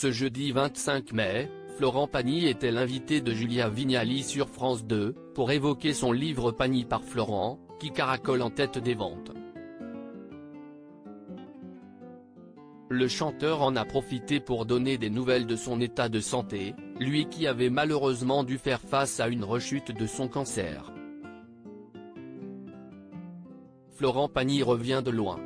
Ce jeudi 25 mai, Florent Pagny était l'invité de Julia Vignali sur France 2, pour évoquer son livre Pagny par Florent, qui caracole en tête des ventes. Le chanteur en a profité pour donner des nouvelles de son état de santé, lui qui avait malheureusement dû faire face à une rechute de son cancer. Florent Pagny revient de loin.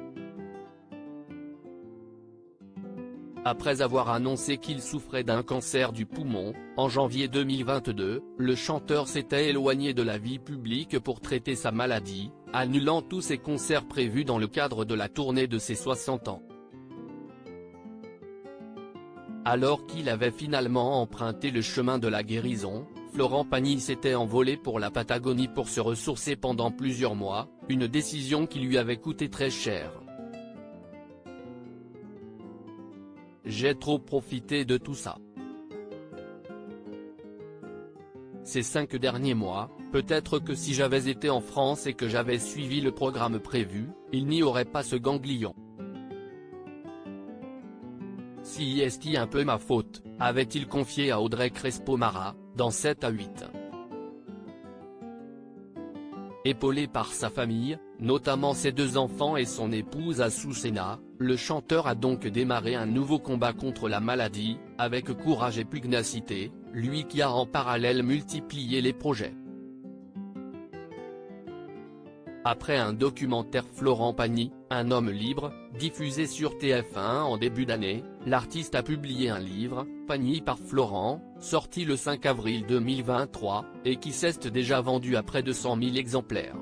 Après avoir annoncé qu'il souffrait d'un cancer du poumon, en janvier 2022, le chanteur s'était éloigné de la vie publique pour traiter sa maladie, annulant tous ses concerts prévus dans le cadre de la tournée de ses 60 ans. Alors qu'il avait finalement emprunté le chemin de la guérison, Florent Pagny s'était envolé pour la Patagonie pour se ressourcer pendant plusieurs mois, une décision qui lui avait coûté très cher. J'ai trop profité de tout ça. Ces 5 derniers mois, peut-être que si j'avais été en France et que j'avais suivi le programme prévu, il n'y aurait pas ce ganglion. Si est un peu ma faute, avait-il confié à Audrey Crespo-Mara, dans 7 à 8. Épaulé par sa famille, notamment ses 2 enfants et son épouse Azucena, le chanteur a donc démarré un nouveau combat contre la maladie, avec courage et pugnacité, lui qui a en parallèle multiplié les projets. Après un documentaire Florent Pagny, un homme libre, diffusé sur TF1 en début d'année, l'artiste a publié un livre, Pagny par Florent, sorti le 5 avril 2023, et qui s'est déjà vendu à près de 100 000 exemplaires.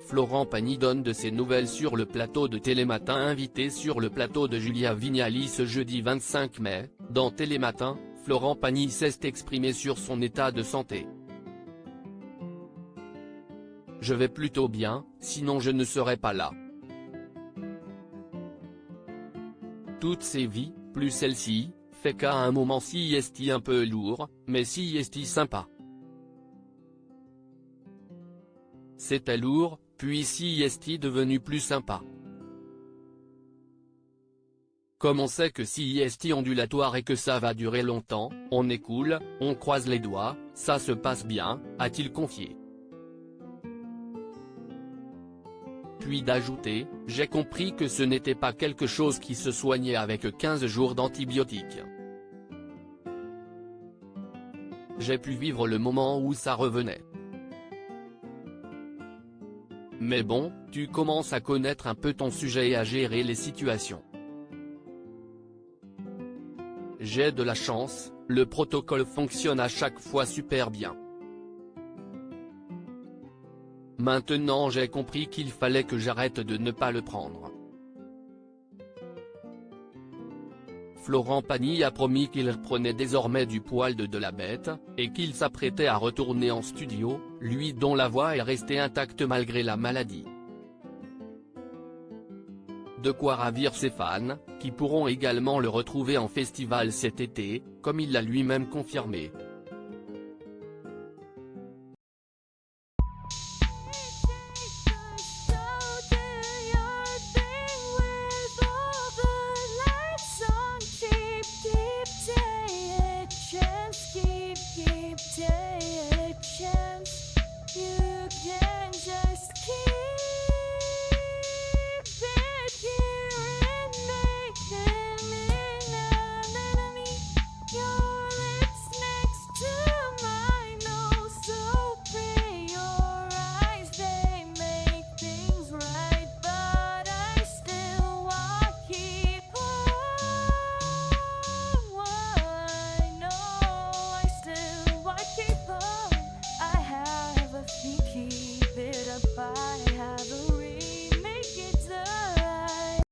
Florent Pagny donne de ses nouvelles sur le plateau de Télématin. Invité sur le plateau de Julia Vignali ce jeudi 25 mai, dans Télématin, Florent Pagny s'est exprimé sur son état de santé. Je vais plutôt bien, sinon je ne serais pas là. Toutes ces vies, plus celle-ci, fait qu'à un moment si est un peu lourd, mais si est sympa. C'était lourd, puis si est devenu plus sympa. Comme on sait que si est ondulatoire et que ça va durer longtemps, on est cool, on croise les doigts, ça se passe bien, a-t-il confié. Puis d'ajouter, j'ai compris que ce n'était pas quelque chose qui se soignait avec 15 jours d'antibiotiques. J'ai pu vivre le moment où ça revenait. Mais bon, tu commences à connaître un peu ton sujet et à gérer les situations. J'ai de la chance, le protocole fonctionne à chaque fois super bien. Maintenant j'ai compris qu'il fallait que j'arrête de ne pas le prendre. Florent Pagny a promis qu'il reprenait désormais du poil de la bête, et qu'il s'apprêtait à retourner en studio, lui dont la voix est restée intacte malgré la maladie. De quoi ravir ses fans, qui pourront également le retrouver en festival cet été, comme il l'a lui-même confirmé.